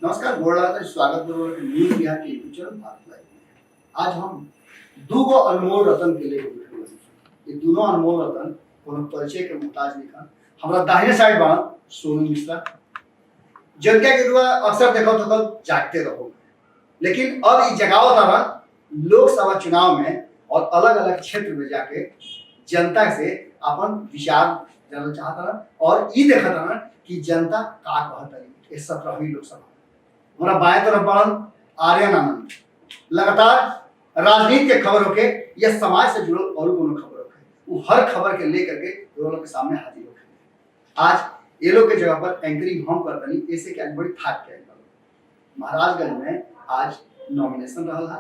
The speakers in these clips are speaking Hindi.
नमस्कार, स्वागत न्यूज बिहार के यूट्यूब चैनल भारत लाइव में। आज हम दूगो अनमोल रतन के लिए ये दोनों अनमोल रतन कोनो परिचय के मुहताज नहीं खान। हमारा दाहिने साइड बा सोनू मिश्रा, जनता के द्वारा अक्सर देखो तो कल जागते रहो, लेकिन अब ये जगावत आ रहा लोकसभा चुनाव में और अलग अलग क्षेत्र में जाके जनता से अपन विचार जानना चाहता रहा और ये देखा रहा कि जनता का कहता है। 17वीं लोकसभा हमारा बाएं तरफ बड़न आर्यन आनंद लगातार राजनीति के खबर होके या समाज से जुड़ल और कोनो खबर होके वो हर खबर के लेकर के लोगों के सामने हाजिर होके। आज ये लोग के जगह पर एंकरिंग हम करतनी ऐसे कि आज बड़ी थाक के महाराजगंज में आज नॉमिनेशन रहल है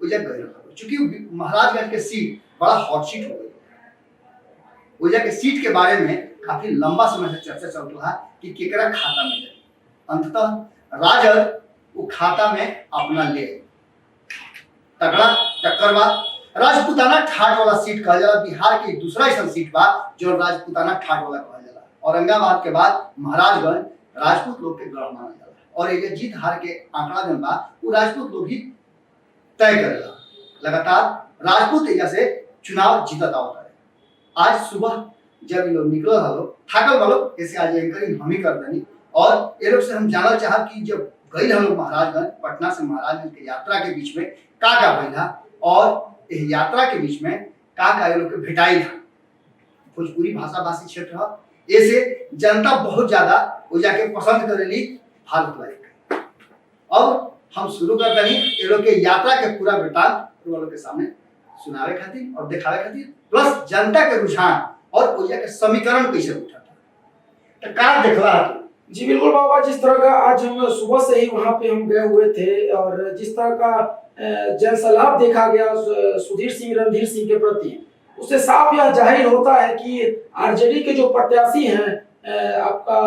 उजग गए रहल, चूंकि महाराजगंज के सीट बड़ा हॉट सीट हो गई। उजग के सीट के बारे में काफी लंबा समय से चर्चा चल रहा है कि केकरा खाता में जाए। अंततः राजद वो खाता में अपना ले तगड़ा टक्कर बा। राजपूताना ठाट वाला सीट कहल जाला, बिहार की दूसरा ऐसा सीट बा जो राजपूताना ठाट वाला कहल जाला। औरंगाबाद के बाद महाराजगंज राजपूत लोग के गढ़ माना जाला और ये जीत हार के आंकड़ा जन बा वो राजपूत लोग ही तय करेला। लगातार राजपूत एरिया से चुनाव जीतत आवता है। आज सुबह जब ये लोग निकल रहा थाकल वालों ऐसे आज एंकरिंग हम ही कर देनी और ये लोग से हम जानना चाह कि जब गई हम लोग महाराजगंज पटना से महाराजगंज के यात्रा के बीच में का भइला और इस यात्रा के बीच में का ये लोग के भेटाई था। भोजपुरी भाषा भाषी क्षेत्र है, ऐसे जनता बहुत ज्यादा वो जाके पसंद करेली भारत लाइव। अब हम शुरू कर देनी ये लोग के यात्रा के पूरा वृत्तांत लोग के सामने सुनावे खातिर और दिखावे खातिर, प्लस जनता के रुझान और ऊर्जा के समीकरण कैसे उठा था तो का देखला है। जी बिल्कुल बाबा, जिस तरह का आज हम सुबह से ही वहां पे हम गए हुए थे और जिस तरह का जनसलाप देखा गया सुधीर सिंह रणधीर सिंह के प्रति, उससे साफ यह जाहिर होता है कि आरजेडी के जो प्रत्याशी हैं आपका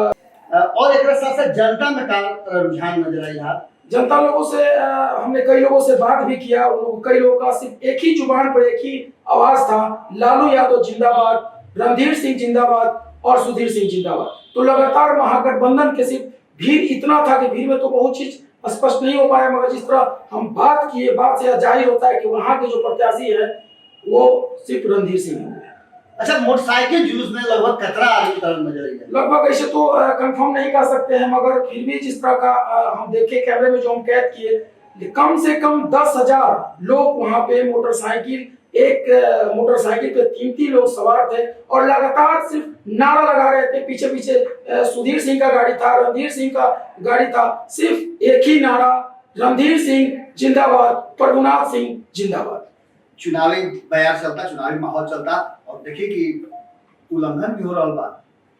और एक साथ जनता में का रुझान नजर आई है। जनता लोगों से हमने कई लोगों से बात भी किया, कई लोगों का सिर्फ एक ही जुबान पर एक ही आवाज था, लालू यादव जिंदाबाद, रणधीर सिंह जिंदाबाद और सुधीर सिंह जिंदाबाद। तो लगातार महागठबंधन के सिर्फ भीड़ इतना था कि भीड़ में तो बहुत चीज स्पष्ट नहीं हो पाया, मगर जिस तरह हम बात किए बात से जाहिर होता है कि वहां के जो प्रत्याशी है वो सिर्फ रणधीर सिंह है। अच्छा, मोटरसाइकिल जुलूस में लगभग कितना आदमी नजर आई है? लगभग ऐसे तो कंफर्म नहीं कर सकते हैं, मगर फिर भी जिस तरह का हम देखे कैमरे में जो हम कैद किए, कम से कम 10,000 लोग वहां पे मोटरसाइकिल पे 3 लोग सवार थे और लगातार सिर्फ नारा लगा रहे थे। पीछे पीछे सुधीर सिंह का गाड़ी था, रणधीर सिंह का गाड़ी था, सिर्फ एक ही नारा, रणधीर सिंह जिंदाबाद, प्रभुनाथ सिंह जिंदाबाद। चुनावी बयार चलता, चुनावी माहौल चलता और देखिए कि उल्लंघन भी हो रहा बा,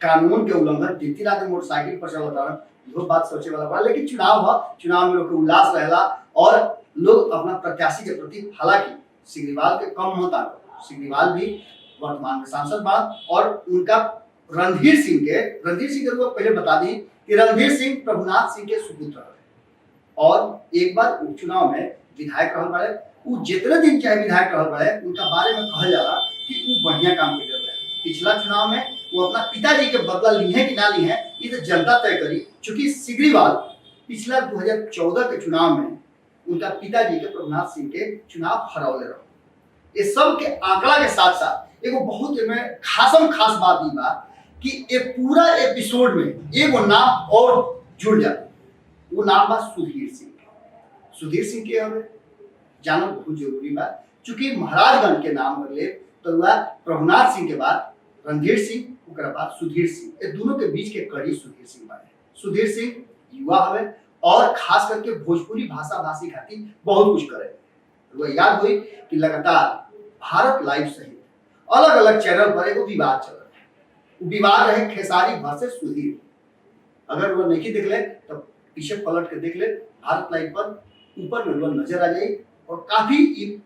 कानून के उल्लंघन। 3 आदमी मोटरसाइकिल पर चलता है, बात सोचे वाला बा, लेकिन चुनाव है, चुनाव में लोग के उल्लास रहेला और लोग अपना प्रत्याशी के प्रति, हालांकि सिग्रीवाल के कम होता, सिग्रीवाल भी वर्तमान में सांसद बा और उनका रणधीर सिंह के लोग पहले बता दी कि रणधीर सिंह प्रभुनाथ सिंह के सुपुत्र है और एक बार उपचुनाव में विधायक रहल बाड़े। वो जितने दिन चाहे विधायक रहल बाड़े उनका बारे में कहल जाला कि वो बढ़िया काम कर रहे हैं। पिछला चुनाव में वो अपना पिताजी के बदला ली है कि ना ली है ये तो जनता तय करी, चूंकि सिग्रीवाल पिछला 2014 के चुनाव में उनका पिताजी के प्रभुनाथ सिंह के चुनाव हरौले रहो। ये सब के आंकड़ा के साथ साथ एगो बहुत में खास बात ई बा कि ये पूरा एपिसोड में एगो नाम और जुड़ जाता, वो नाम बा सुधीर सिंह। सुधीर सिंह के हमें जानना बहुत जरूरी बा, चूंकि महाराजगंज के नाम ले तो वह प्रभुनाथ सिंह के बाद रणधीर सिंह, उसके बाद सुधीर सिंह, ये दोनों के बीच के कड़ी सुधीर सिंह बा। सुधीर सिंह युवा हवे और खास करके भोजपुरी भाषा भाषी खातिर बहुत कुछ करे। वो याद हुई कि लगातार भारत लाइव सहित अलग अलग चैनल पर एगो विवाद चल रहा है। विवाद है खेसारी वर्सेस सुधीर। अगर वो नहीं देख ले तो पीछे पलट के देख ले, भारत लाइव पर ऊपर में वो नजर आ जाए और काफी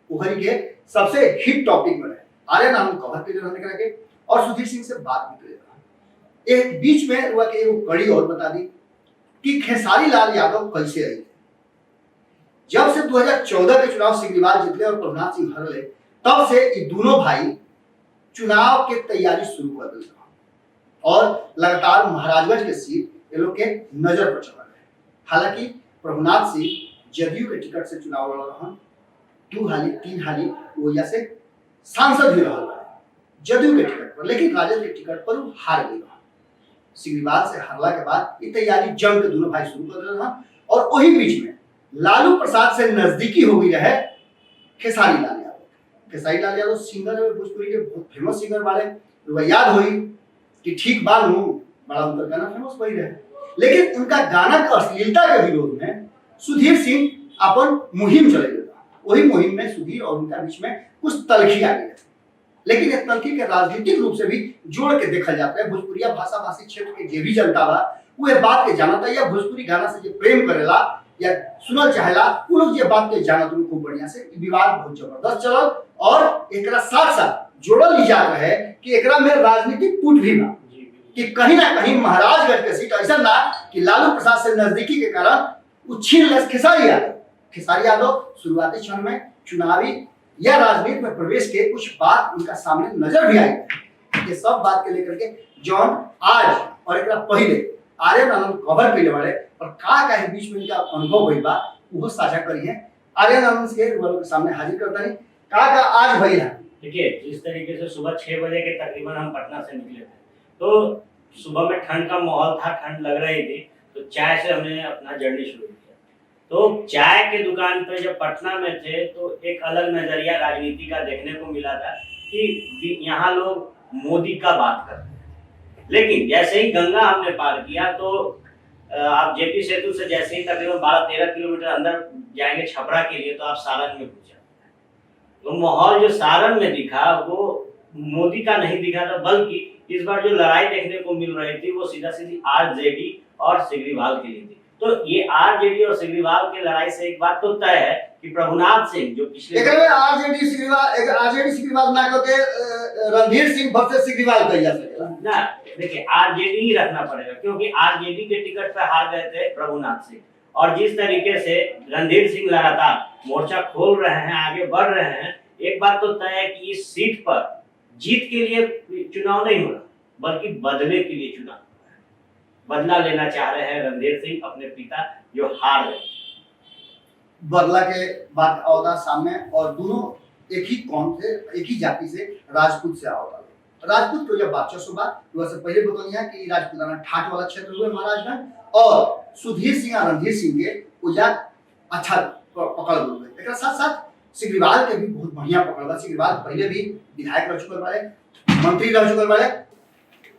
उभरी के सबसे हिट टॉपिक में आर्यन नाम कवर के रहने करके और सुधीर सिंह से बात भी करेगा। एक बीच में वो के कड़ी और बता दी कि खेसारी लाल यादव कैसे आई। जब से 2014 के चुनाव सिग्रीवाल जीतले और प्रभुनाथ सिंह हरले, तब से ये दोनों भाई चुनाव के तैयारी शुरू कर दिया और लगातार महाराजगंज के सीट ये लोग के नजर पर चला रहे। हालांकि प्रभुनाथ सिंह जदयू के टिकट से चुनाव लड़ रहा, 2 हाली 3 हाली वो वजह से सांसद भी रहा जदयू के टिकट पर, लेकिन राजद के टिकट पर वो हार गई। सिग्रीवाल से हारला के बाद ये तैयारी जंग के दोनों भाई शुरू कर रहे हैं, और वही बीच में लालू प्रसाद से नजदीकी हो गई रहे खेसारी लाल यादव। खेसारी लाल यादव सिंगर है, भोजपुरी के बहुत फेमस सिंगर वाले, तो याद हुई कि ठीक बात हूँ, बड़ा उनका गाना फेमस वही रहे, लेकिन उनका गाना की अश्लीलता के विरोध में सुधीर सिंह अपन मुहिम चले गए। वही मुहिम में सुधीर और उनका बीच में कुछ तलखी आ गई, लेकिन इस तलखी के राजनीतिक रूप से भी जोड़ के देखा जाता है। भोजपुरिया भाषा भाषी क्षेत्र के जे भी जनता बा वो ये बात के जानता है, या भोजपुरी गाना से जो प्रेम करेला या सुनल चाहेला वो लोग ये बात के जानत खूब बढ़िया से। विवाद बहुत जबरदस्त चलल, और एकरा साथ साथ जोड़ल जा रहा है कि एकरा में राजनीतिक पुट भी बा कि कहीं ना कहीं महाराजगंज के सीट ऐसा ना कि लालू प्रसाद से नजदीकी के कारण छीन ले खेसारी यादव। खेसारी यादव शुरुआती क्षण में चुनावी या राजनीति में प्रवेश के कुछ बात उनका सामने नजर भी आई। ये सब बात के लेकर के जॉन आज और एक पहले आर्यन आनंद कवर कैले वाले और का बीच में इनका अनुभव भइल बा वो साझा करी है। आर्यन आनंद के वालों के सामने हाजिर करता नहीं का आज भइल है। देखिए, जिस तरीके से सुबह 6 बजे के तकरीबन हम पटना से निकले थे, तो सुबह में ठंड का माहौल था, ठंड लग रही थी, तो चाय से हमने अपना जर्नी शुरू किया। तो चाय के दुकान पे जब पटना में थे तो एक अलग नजरिया राजनीति का देखने को मिला था कि यहाँ लोग मोदी का बात करते हैं, लेकिन जैसे ही गंगा हमने पार किया तो आप जेपी सेतु से जैसे ही तकरीबन 12-13 किलोमीटर अंदर जाएंगे छपरा के लिए तो आप सारण में पहुंचे। तो माहौल जो सारण में दिखा वो मोदी का नहीं दिखा था, बल्कि इस बार जो लड़ाई देखने को मिल रही थी वो सीधा सीधी आरजेडी और सिग्रीवाल के लिए थी। तो ये आरजेडी और सिग्रीवाल की लड़ाई से एक बात तो तय है कि प्रभुनाथ सिंह जो पिछले आरजेडी सिग्रीवाल ना करके रणधीर सिंह वर्सेस सिग्रीवाल कह जा सकेला ना। देखिए, आरजेडी ही रखना पड़ेगा क्योंकि आरजेडी के टिकट पे हार गए थे प्रभुनाथ सिंह, और जिस तरीके से रणधीर सिंह लगातार मोर्चा खोल रहे हैं, आगे बढ़ रहे हैं, एक बात तो तय है कि इस सीट पर जीत के लिए चुनाव नहीं हो रहा बल्कि बदले के लिए चुनाव, बदला लेना चाह रहे हैं रणधीर सिंह अपने पिता जो हार गए। बदला के बात आवता सामने, और दोनों एक ही कौम से एक ही जाति से राजपूत से आवता। राजपूत को जब बातचीत सुबह वैसे पहले बतौनिया कि राजपूताना ठाठ वाला क्षेत्र हुए महाराजगंज, और सुधीर सिंह और रणधीर सिंह के उजा अच्छा पकड़ हुए। एक साथ साथ सिग्रीवाल के भी बहुत बढ़िया पकड़ बा। सिग्रीवाल पहले भी विधायक रह चुकल वाले, मंत्री रह चुकल वाले।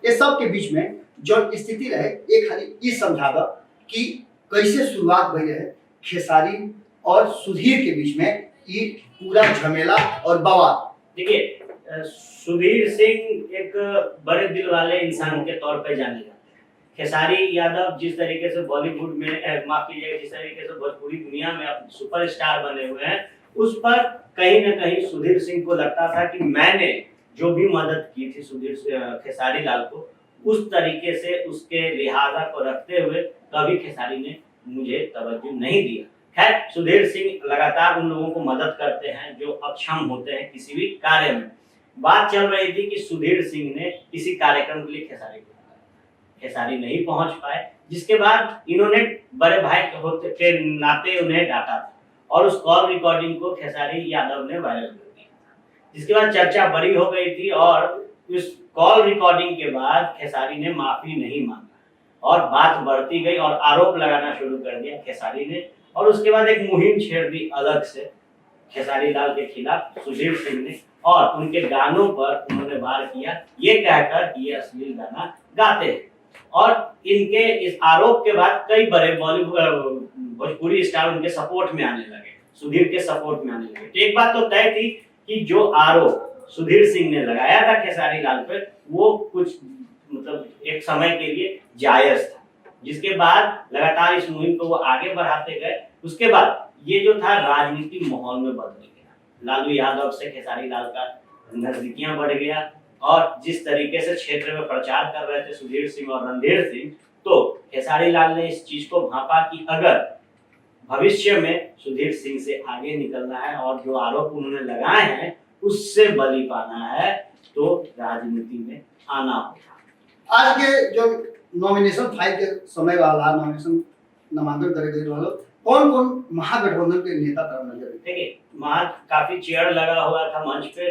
ये सब के बीच में जो स्थिति रहे एक खाली ये समझा दो कि कैसे शुरुआत भई रहे खेसारी और सुधीर के बीच में ये पूरा झमेला और बवाल। देखिए, सुधीर सिंह एक बड़े दिल वाले इंसान के तौर पे जाने जाते हैं। खेसारी यादव जिस तरीके से बॉलीवुड में माफ कीजिएगा जिस तरीके से भोजपुरी दुनिया में सुपरस्टार बने हुए हैं, उस पर कहीं न कहीं सुधीर सिंह को लगता था कि मैंने जो भी मदद की थी सुधीर खेसारी लाल को, उस तरीके से उसके लिहाजा को रखते हुए कभी खेसारी ने मुझे तवज्जो नहीं दिया। खैर, सुधीर सिंह लगातार उन लोगों को मदद करते हैं जो अक्षम होते हैं किसी भी कार्य में। बात चल रही थी कि सुधीर सिंह ने किसी कार्यक्रम के लिए खेसारी नहीं पहुंच पाए, जिसके बाद इन्होंने बड़े भाई के नाते उन्हें डांटा था और उस कॉल रिकॉर्डिंग को खेसारी यादव ने वायरल कर दिया, जिसके बाद चर्चा बड़ी हो गई थी। और उस कॉल रिकॉर्डिंग के बाद खेसारी ने माफी नहीं मांगा और बात बढ़ती गई और आरोप लगाना शुरू कर दिया खेसारी ने, और उसके बाद एक मुहिम छेड़ दी अलग से खेसारी लाल के खिलाफ सुधीर सिंह ने, और उनके गानों पर उन्होंने वार किया ये कहकर ये अश्लील गाना गाते हैं। और इनके इस आरोप के बाद कई बड़े बॉलीवुड भोजपुरी स्टार उनके सपोर्ट में आने लगे, सुधीर के सपोर्ट में आने लगे। तो एक बात तो तय थी कि जो आरोप सुधीर सिंह ने लगाया था खेसारी लाल पर वो कुछ मतलब एक समय के लिए जायज था, जिसके बाद लगातार इस मुहिम को वो आगे बढ़ाते गए। उसके बाद ये जो था राजनीतिक माहौल में बदल गया, लालू यादव से खेसारी लाल का नजदीकियां बढ़ गया, और जिस तरीके से क्षेत्र में प्रचार कर रहे थे सुधीर सिंह और रणधीर सिंह, तो खेसारी लाल ने इस चीज को भांपा कि अगर भविष्य में सुधीर सिंह से आगे निकलना है और जो आरोप उन्होंने लगाए हैं उससे बली पाना है तो राजनीति में आना होगा। आज के जो नॉमिनेशन फाइल के समय वाला नॉमिनेशन नामांकन करे गए रहलो कौन कौन महागठबंधन के नेता तरह नजर आए? देखिए वहाँ काफी चेयर लगा हुआ था मंच पे।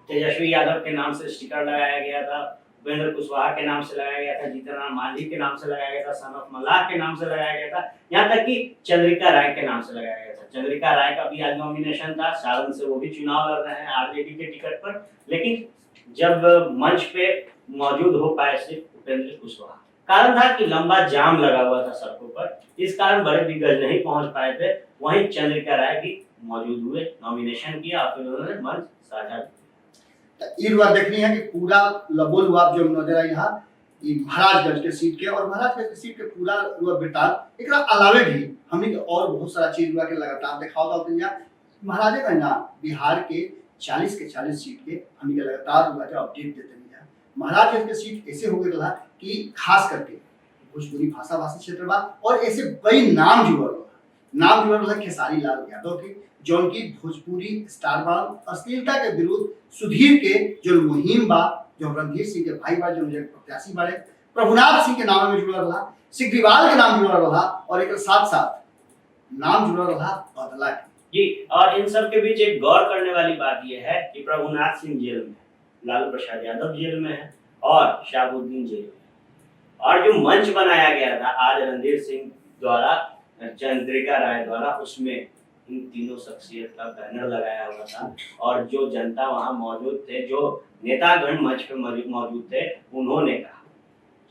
तेजस्वी यादव के नाम से स्टिकर लगाया गया था, उपेंद्र कुशवाहा के नाम से लगाया गया था, जीतन राम मांझी के नाम से लगाया गया था, सन ऑफ मल्लाह के नाम से लगाया गया था, यहाँ तक कि चंद्रिका राय के नाम से लगाया गया था। चंद्रिका राय का भी आज नॉमिनेशन था, सारण से वो भी चुनाव लड़ रहे हैं आरजेडी के टिकट पर। लेकिन जब मंच पे मौजूद हो पाए सिर्फ उपेंद्र कुशवाहा, कारण था कि लंबा जाम लगा हुआ था सड़कों पर, इस कारण बड़े दिग्गज नहीं पहुंच पाए थे। वहीं चंद्रिका राय भी मौजूद हुए, नॉमिनेशन किया और फिर उन्होंने मंच साझा किया। ई बार देखनी है कि पूरा लबोल वाप जो नजर आई यहाँ ई महाराजगंज के सीट के और महाराजगंज के सीट के पूरा वृत्तांत एकरा अलावे भी हमने के और बहुत सारा चीज हुआ के लगातार दिखाओ था दुनिया महाराजगंज ना बिहार के 40 के 40 सीट के हमने के लगातार हुआ के अपडेट देते हैं। महाराजगंज के सीट ऐसे हो गए था कि खास करके भोजपुरी भाषा भाषी क्षेत्र बा और ऐसे कई नाम जुड़ल रहा खेसारी लाल यादव के जौन की भोजपुरी स्टार बा अश्लीलता के विरुद्ध सुधीर के जो मुहिम बा जो रणधीर सिंह के भाई बा जो प्रत्याशी बारे प्रभुनाथ सिंह के नाम में जुड़ल रहा, सिग्रीवाल के नाम जुड़ल रहा और एक साथ साथ नाम जुड़ल रहा बदला के। जी, और इन सब के बीच एक गौर करने वाली बात यह है कि प्रभुनाथ सिंह जेल में, लालू प्रसाद यादव जेल में है और शहाबुद्दीन जेल में। और जो मंच बनाया गया था आज रणधीर सिंह द्वारा, चंद्रिका राय द्वारा, उसमें इन तीनों शख्सियत का बैनर लगाया हुआ था और जो जनता वहां मौजूद थे, जो नेतागण मंच पे मौजूद थे, उन्होंने कहा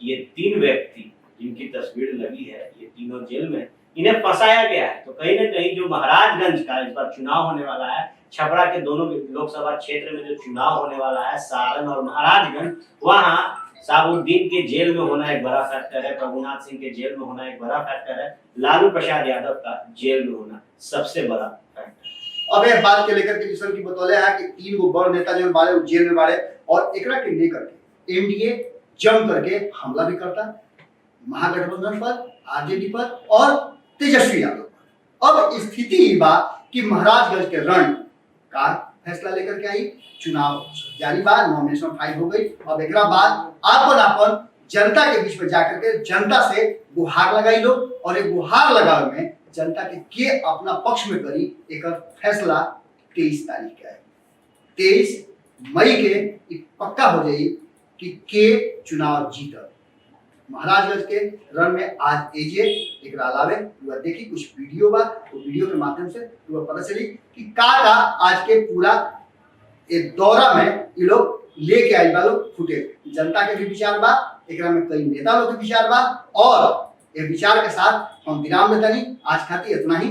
कि ये तीन व्यक्ति जिनकी तस्वीर लगी है ये तीनों जेल में, इन्हें फंसाया गया है। तो कहीं ना कहीं जो महाराजगंज का इस बार चुनाव होने वाला है, छपरा के दोनों लोकसभा क्षेत्र में जो चुनाव होने वाला है, सारण और महाराजगंज, वहाँ शहाबुद्दीन के जेल में होना एक बड़ा फैक्टर है, प्रभुनाथ सिंह के जेल में होना एक बड़ा फैक्टर है, लालू प्रसाद यादव का जेल में होना सबसे बड़ा फैक्टर। अब एक बात के लेकर के जिसन की बतौले है कि तीन गो बड़ नेता जो बारे जेल में बारे और एकरा के लेकर के एनडीए जम करके हमला भी करता महागठबंधन पर, आरजेडी पर और तेजस्वी यादव पर। अब स्थिति ही बा कि महाराजगंज के रण का फैसला लेकर के आई, चुनाव जारी बा, नॉमिनेशन फाइल हो गई। अब एक बाद आपन जनता के बीच में जाकर के जनता से गुहार लगाई लो और एक गुहार लगावे में जनता के अपना पक्ष में करी एक फैसला 23 तारीख के है। 23 मई के पक्का हो जाई कि के चुनाव जीतल। महाराजगंज के रण में आज एजे एक अलावे देखी कुछ वीडियो बा, वो वीडियो के माध्यम से पता चली कि का आज के पूरा एक दौरा में ये लोग लेके आई बा लोग फुटेज। जनता के भी विचार बा, एक में कई नेता लोग के विचार बा और ये विचार के साथ हम विराम देता नहीं आज खातिर इतना ही।